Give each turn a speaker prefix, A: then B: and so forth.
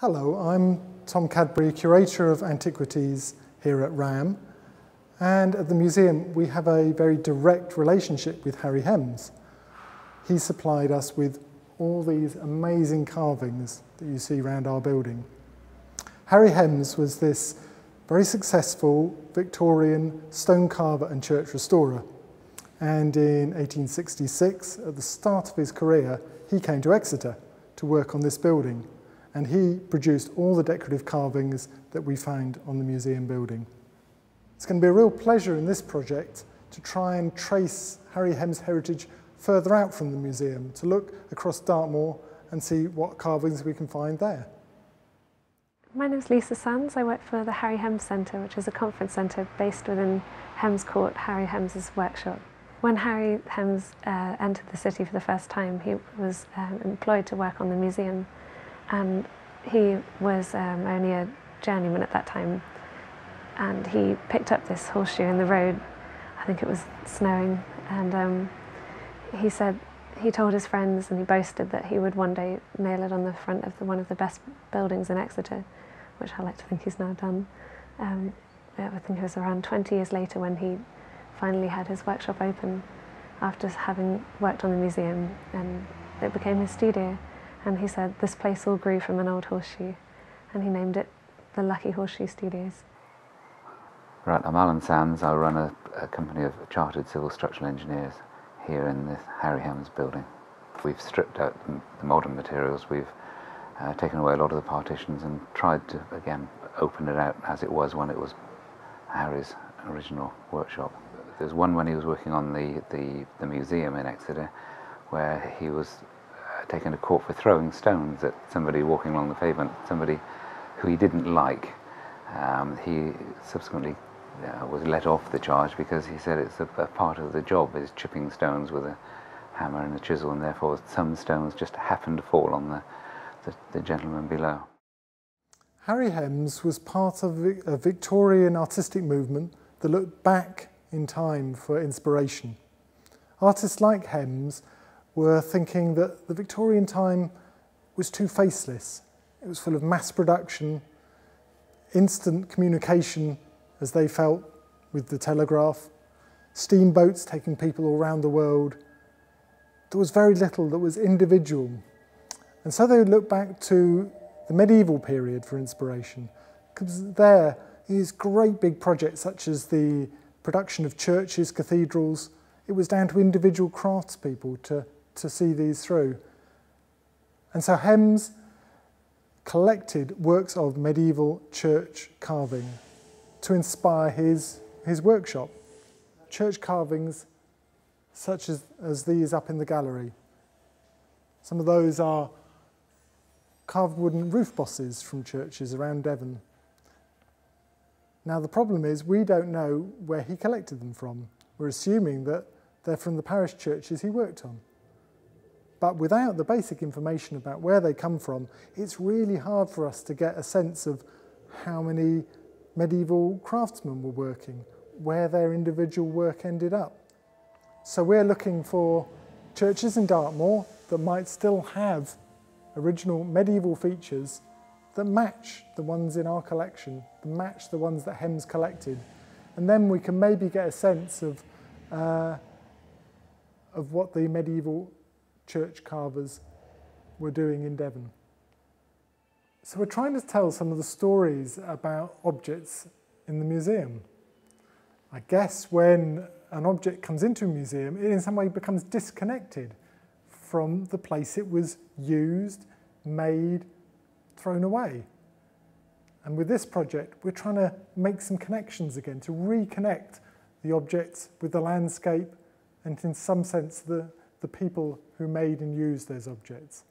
A: Hello, I'm Tom Cadbury, Curator of Antiquities here at RAMM, and at the museum we have a very direct relationship with Harry Hems. He supplied us with all these amazing carvings that you see around our building. Harry Hems was this very successful Victorian stone carver and church restorer, and in 1866, at the start of his career, he came to Exeter to work on this building, and he produced all the decorative carvings that we find on the museum building. It's going to be a real pleasure in this project to try and trace Harry Hems' heritage further out from the museum, to look across Dartmoor and see what carvings we can find there.
B: My name is Lisa Sands. I work for the Harry Hems Centre, which is a conference centre based within Hems Court, Harry Hems' workshop. When Harry Hems entered the city for the first time, he was employed to work on the museum, and he was only a journeyman at that time, and he picked up this horseshoe in the road. I think it was snowing, and he said he told his friends, and he boasted that he would one day nail it on the front of one of the best buildings in Exeter, which I like to think he's now done. I think it was around 20 years later when he finally had his workshop open after having worked on the museum, and it became his studio. And he said this place all grew from an old horseshoe, and he named it the Lucky Horseshoe Studios.
C: Right, I'm Alan Sands. I run a company of chartered civil structural engineers here in this Harry Hems building. We've stripped out the modern materials, we've taken away a lot of the partitions and tried to, again, open it out as it was when it was Harry's original workshop. There's one when he was working on the museum in Exeter, where he was taken to court for throwing stones at somebody walking along the pavement, somebody who he didn't like. He subsequently was let off the charge because he said it's a part of the job is chipping stones with a hammer and a chisel, and therefore some stones just happened to fall on the gentleman below.
A: Harry Hems was part of a Victorian artistic movement that looked back in time for inspiration. Artists like Hems were thinking that the Victorian time was too faceless. It was full of mass production, instant communication, as they felt, with the telegraph, steamboats taking people all around the world. There was very little that was individual. And so they would look back to the medieval period for inspiration, because there is great big projects such as the production of churches, cathedrals. It was down to individual craftspeople to see these through. And so Hems collected works of medieval church carving to inspire his workshop. Church carvings such as these up in the gallery. Some of those are carved wooden roof bosses from churches around Devon. Now the problem is we don't know where he collected them from. We're assuming that they're from the parish churches he worked on. But without the basic information about where they come from, it's really hard for us to get a sense of how many medieval craftsmen were working, where their individual work ended up. So we're looking for churches in Dartmoor that might still have original medieval features that match the ones in our collection, that match the ones that Hems collected. And then we can maybe get a sense of what the medieval church carvers were doing in Devon. So we're trying to tell some of the stories about objects in the museum. I guess when an object comes into a museum, it in some way becomes disconnected from the place it was used, made, thrown away. And with this project, we're trying to make some connections again, to reconnect the objects with the landscape and in some sense the people who made and used those objects.